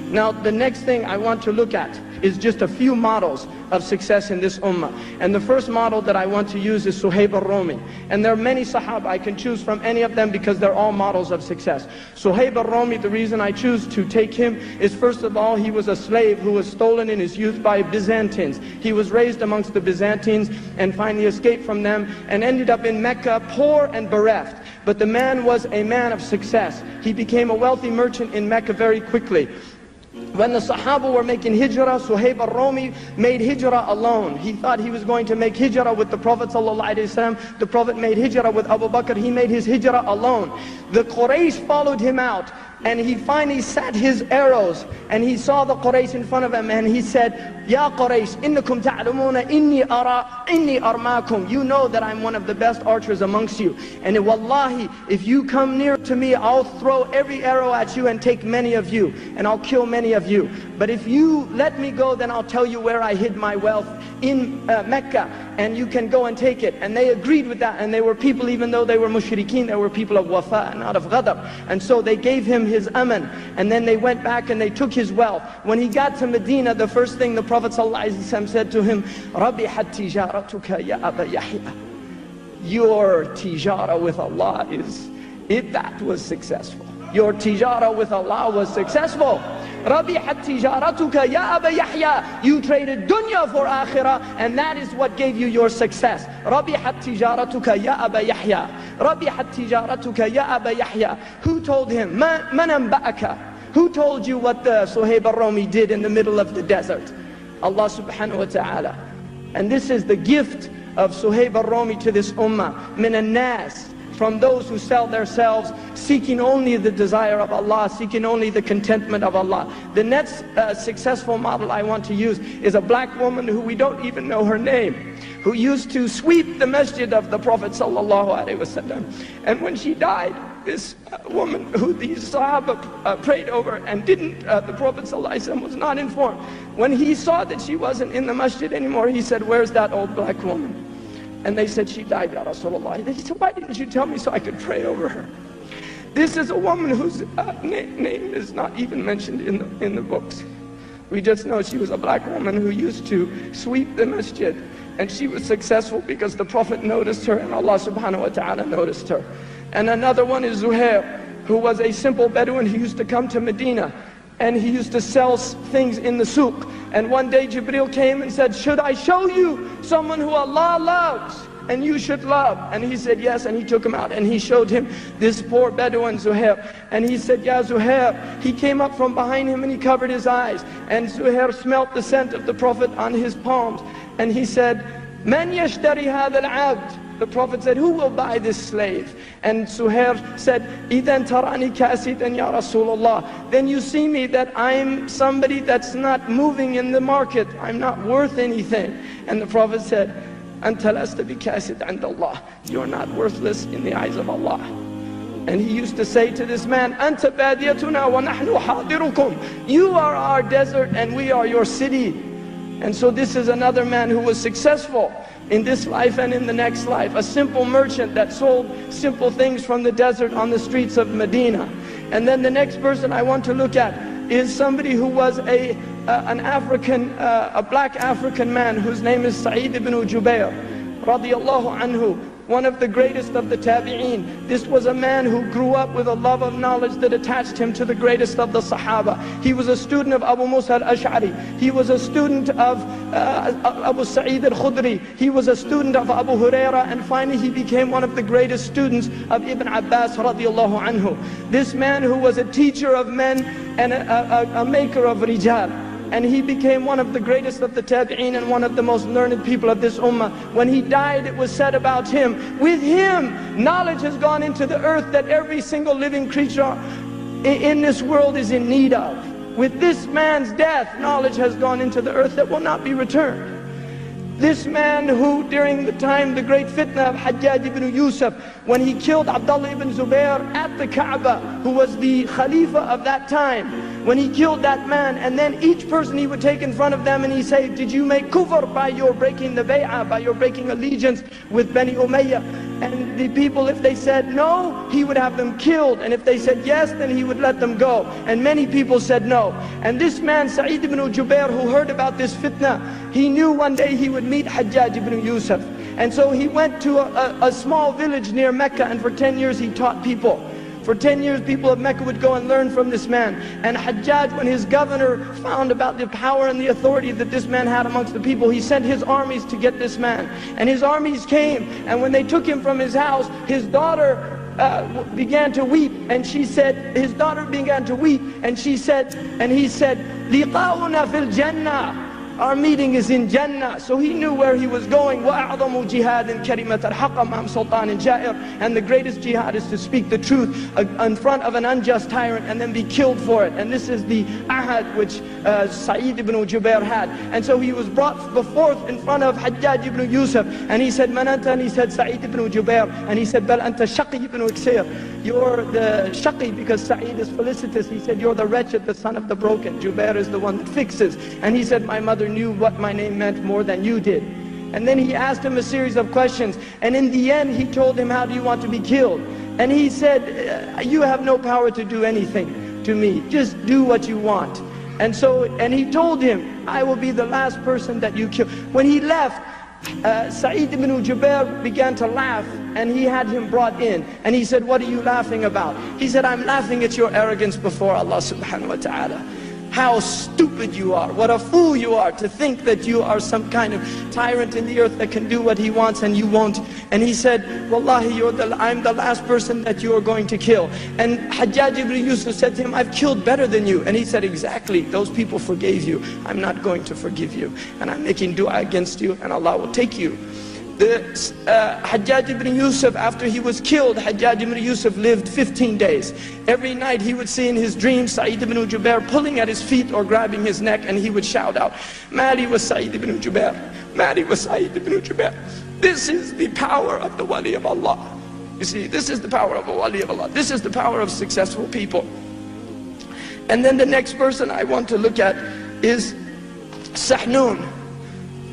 Now the next thing I want to look at is just a few models of success in this ummah. And the first model that I want to use is Suhaib al-Rumi. And there are many Sahaba, I can choose from any of them because they're all models of success. Suhaib al-Rumi, the reason I choose to take him is, first of all, he was a slave who was stolen in his youth by Byzantines. He was raised amongst the Byzantines and finally escaped from them and ended up in Mecca poor and bereft. But the man was a man of success. He became a wealthy merchant in Mecca very quickly. When the Sahaba were making hijrah, Suhaib al-Rumi made hijrah alone. He thought he was going to make hijrah with the Prophet ﷺ. The Prophet made hijrah with Abu Bakr. He made his hijrah alone. The Quraysh followed him out, and he finally sat his arrows, and he saw the Quraysh in front of him, and he said, Ya Quraysh, innakum ta'lamuna inni armakum. You know that I'm one of the best archers amongst you. And wallahi, if you come near to me, I'll throw every arrow at you and take many of you, and I'll kill many of you. But if you let me go, then I'll tell you where I hid my wealth in Mecca, and you can go and take it. And they agreed with that, and they were people, even though they were mushrikeen, they were people of wafa, not of ghadab. And so they gave him his aman, and then they went back and they took his wealth. When he got to Medina, the first thing the Prophet ﷺ said to him, Rabihat tijaratuka ya Aba Yahya. Your tijara with Allah that was successful. Your tijara with Allah was successful. Rabihat tijaratuka ya Aba Yahya. You traded dunya for akhirah, and that is what gave you your success. Rabihat tijaratuka ya Aba Yahya. Rabihat tijaratuka ya Aba Yahya. Who told him? Man anba'aka? Who told you what the Suhaib al-Rumi did in the middle of the desert? Allah subhanahu wa ta'ala. And this is the gift of Suhaib al-Rumi to this ummah. Min an-nas, from those who sell themselves, seeking only the desire of Allah, seeking only the contentment of Allah. The next successful model I want to use is a black woman who we don't even know her name, who used to sweep the masjid of the Prophet sallallahu alaihi wasallam. And when she died, this woman who these Sahaba prayed over and the Prophet ﷺ was not informed. When he saw that she wasn't in the masjid anymore, he said, where's that old black woman? And they said, she died, Ya Rasulullah. He said, why didn't you tell me so I could pray over her? This is a woman whose name is not even mentioned in the books. We just know she was a black woman who used to sweep the masjid. And she was successful because the Prophet noticed her and Allah subhanahu wa ta'ala noticed her. And another one is Zuhair, who was a simple Bedouin. He used to come to Medina and he used to sell things in the souk. And one day Jibreel came and said, should I show you someone who Allah loves and you should love? And he said yes, and he took him out and he showed him this poor Bedouin Zuhair. And he said, Ya Zuhair. He came up from behind him and he covered his eyes, and Zuhair smelt the scent of the Prophet on his palms, and he said, Man yashtari hadha al-abd? The Prophet said, who will buy this slave? And Zuhair said, Idan tarani kasidan ya Rasulullah. Then you see me that I'm somebody that's not moving in the market. I'm not worth anything. And the Prophet said, Anta lasta bikasid 'inda Allah. You're not worthless in the eyes of Allah. And he used to say to this man, Anta badiyatuna wa nahnu hadirukum. You are our desert and we are your city. And so this is another man who was successful in this life and in the next life. A simple merchant that sold simple things from the desert on the streets of Medina. And then the next person I want to look at is somebody who was a black African man whose name is Sa'id ibn Jubair, radiyallahu anhu, one of the greatest of the tabi'een. This was a man who grew up with a love of knowledge that attached him to the greatest of the Sahaba. He was a student of Abu Musa al-Ash'ari. He was a student of Abu Sa'id al-Khudri. He was a student of Abu Huraira, and finally he became one of the greatest students of Ibn Abbas radiyallahu anhu. This man who was a teacher of men and a maker of rijal. And he became one of the greatest of the tabi'een and one of the most learned people of this ummah. When he died, it was said about him, with him, knowledge has gone into the earth that every single living creature in this world is in need of. With this man's death, knowledge has gone into the earth that will not be returned. This man who, during the time, the great fitna of Hajjaj ibn Yusuf, when he killed Abdullah ibn Zubair at the Kaaba, who was the Khalifa of that time, when he killed that man, and then each person he would take in front of them and he say, did you make kufr by your breaking the bay'ah, by your breaking allegiance with Bani Umayyah? And the people, if they said no, he would have them killed. And if they said yes, then he would let them go. And many people said no. And this man, Sa'id ibn Jubair, who heard about this fitna, he knew one day he would meet Hajjaj ibn Yusuf. And so he went to a small village near Mecca, and for 10 years he taught people. For 10 years people of Mecca would go and learn from this man. And Hajjaj, when his governor found about the power and the authority that this man had amongst the people, he sent his armies to get this man. And his armies came, and when they took him from his house, his daughter began to weep. And she said, his daughter began to weep, and she said, and he said, liqa'una fil jannah. Our meeting is in Jannah. So he knew where he was going. وَأَعْظَمُ جِهَادٍ كَلِمَةَ الْحَقَّ مَعَ سُلْطَانٍ جَائِرٍ. And the greatest jihad is to speak the truth in front of an unjust tyrant and then be killed for it. And this is the ahad which Sa'id ibn Jubair had. And so he was brought before in front of Hajjaj ibn Yusuf, and he said, Man anta? And he said, Sa'id ibn Jubair. And he said, Bal anta Shaqi ibn Iksir. You're the Shaqi, because Sa'id is felicitous. He said, you're the wretched, the son of the broken. Jubair is the one that fixes. And he said, my mother knew what my name meant more than you did. And then he asked him a series of questions, and in the end he told him, how do you want to be killed? And he said, you have no power to do anything to me, just do what you want. And he told him, I will be the last person that you kill. When he left, Sa'id ibn Jubair began to laugh, and he had him brought in, and he said, what are you laughing about? He said, I'm laughing at your arrogance before Allah subhanahu wa ta'ala. How stupid you are, what a fool you are to think that you are some kind of tyrant in the earth that can do what he wants and you won't. And he said, Wallahi, I'm the last person that you are going to kill. And Hajjaj ibn Yusuf said to him, I've killed better than you. And he said, exactly, those people forgave you. I'm not going to forgive you. And I'm making dua against you, and Allah will take you. Hajjaj ibn Yusuf, after he was killed, Hajjaj ibn Yusuf lived 15 days. Every night he would see in his dreams Sa'id ibn Jubair pulling at his feet or grabbing his neck, and he would shout out, Mali was Sa'id ibn Jubair, Mali was Sa'id ibn Jubair. This is the power of the wali of Allah. You see, this is the power of a wali of Allah. This is the power of successful people. And then the next person I want to look at is Sahnun,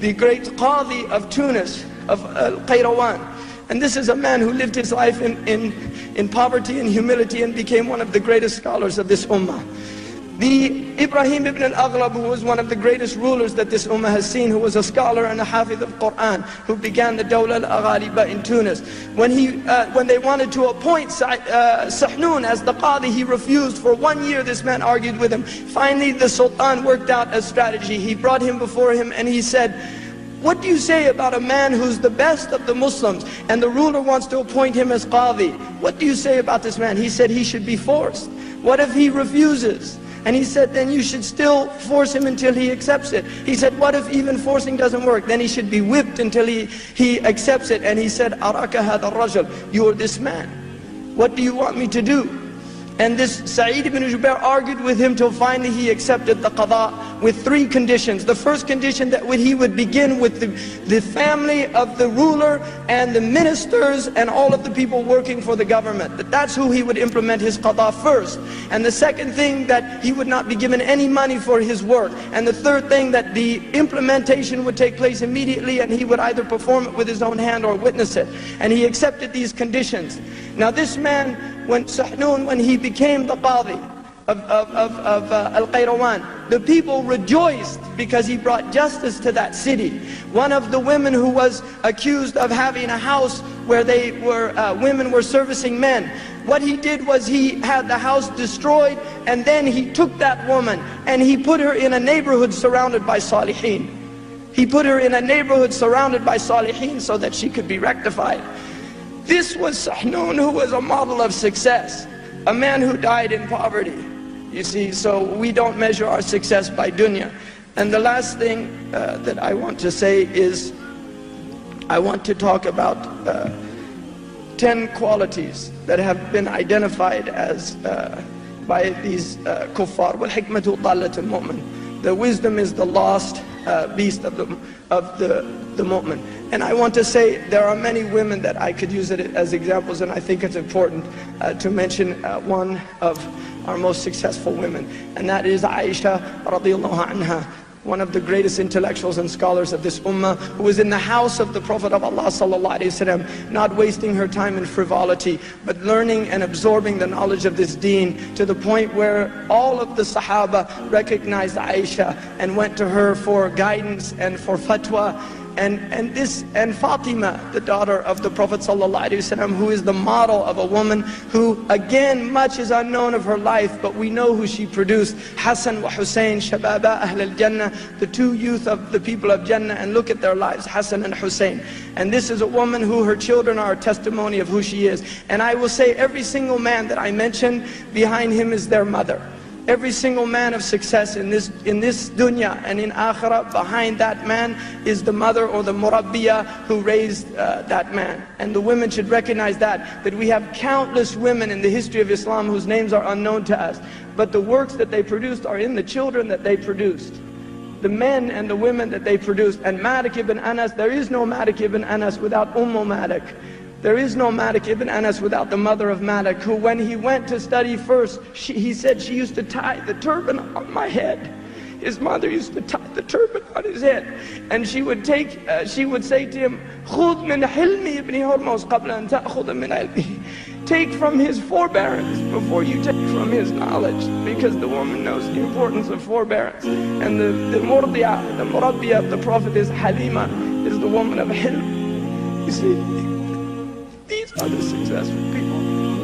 the great Qadi of Tunis, of Al-Qayrawan. And this is a man who lived his life in poverty and humility and became one of the greatest scholars of this ummah. The Ibrahim ibn al-Aghlab, who was one of the greatest rulers that this ummah has seen, who was a scholar and a hafiz of Quran, who began the Dawla al-Aghaliba in Tunis. When they wanted to appoint Sahnun as the Qadi, he refused. For 1 year this man argued with him. Finally the Sultan worked out a strategy. He brought him before him and he said, what do you say about a man who's the best of the Muslims and the ruler wants to appoint him as Qadi? What do you say about this man? He said he should be forced. What if he refuses? And he said, then you should still force him until he accepts it. He said, what if even forcing doesn't work? Then he should be whipped until he accepts it. And he said, Araka hadha rajul, you are this man. What do you want me to do? And this Sa'id ibn Jubair argued with him till finally he accepted the qada with 3 conditions. The first condition, that he would begin with the family of the ruler and the ministers and all of the people working for the government. That's who he would implement his qada first. And the second thing, that he would not be given any money for his work. And the third thing, that the implementation would take place immediately and he would either perform it with his own hand or witness it. And he accepted these conditions. Now this man, when Sahnun, when he became the Qadi of Al-Qayrawan, the people rejoiced because he brought justice to that city. One of the women who was accused of having a house where women were servicing men, what he did was he had the house destroyed, and then he took that woman and he put her in a neighborhood surrounded by Salihin. He put her in a neighborhood surrounded by Salihin so that she could be rectified. This was Sahnun, who was a model of success, a man who died in poverty. You see, so we don't measure our success by dunya. And the last thing that I want to say is, I want to talk about 10 qualities that have been identified as by these kuffar. وَالْحِكْمَةُ ضَالَّةُ الْمُؤْمِنِ. The wisdom is the lost beast of the mu'min. And I want to say, there are many women that I could use it as examples, and I think it's important to mention one of our most successful women, and that is Aisha radiallahu anha. one of the greatest intellectuals and scholars of this ummah, who was in the house of the Prophet of Allah sallallahu alaihi wasallam, not wasting her time in frivolity, but learning and absorbing the knowledge of this deen, to the point where all of the Sahaba recognized Aisha and went to her for guidance and for fatwa. And Fatima, the daughter of the Prophet ﷺ, who is the model of a woman who, again, much is unknown of her life, but we know who she produced. Hassan wa Hussein, Shababa Ahl al-Jannah, the two youth of the people of Jannah, and look at their lives, Hassan and Hussein. And this is a woman who, her children are a testimony of who she is. And I will say, every single man that I mentioned, behind him is their mother. Every single man of success in this dunya and in Akirah, behind that man is the mother or the murabbiya who raised that man. And the women should recognize that we have countless women in the history of Islam whose names are unknown to us, but the works that they produced are in the children that they produced, the men and the women that they produced. And Malik ibn Anas, there is no Malik ibn Anas without Malik. There is no Malik ibn Anas without the mother of Malik, who, when he went to study first, he said she used to tie the turban on my head. His mother used to tie the turban on his head, and she would say to him, "Khudh min hilmi ibn Hurmuz qabla an ta'khudha min ilmihi." Take from his forbearance before you take from his knowledge, because the woman knows the importance of forbearance. And the murdiya, the murabbiya of the Prophet is Halima, is the woman of hilm. You see, these are the successful people.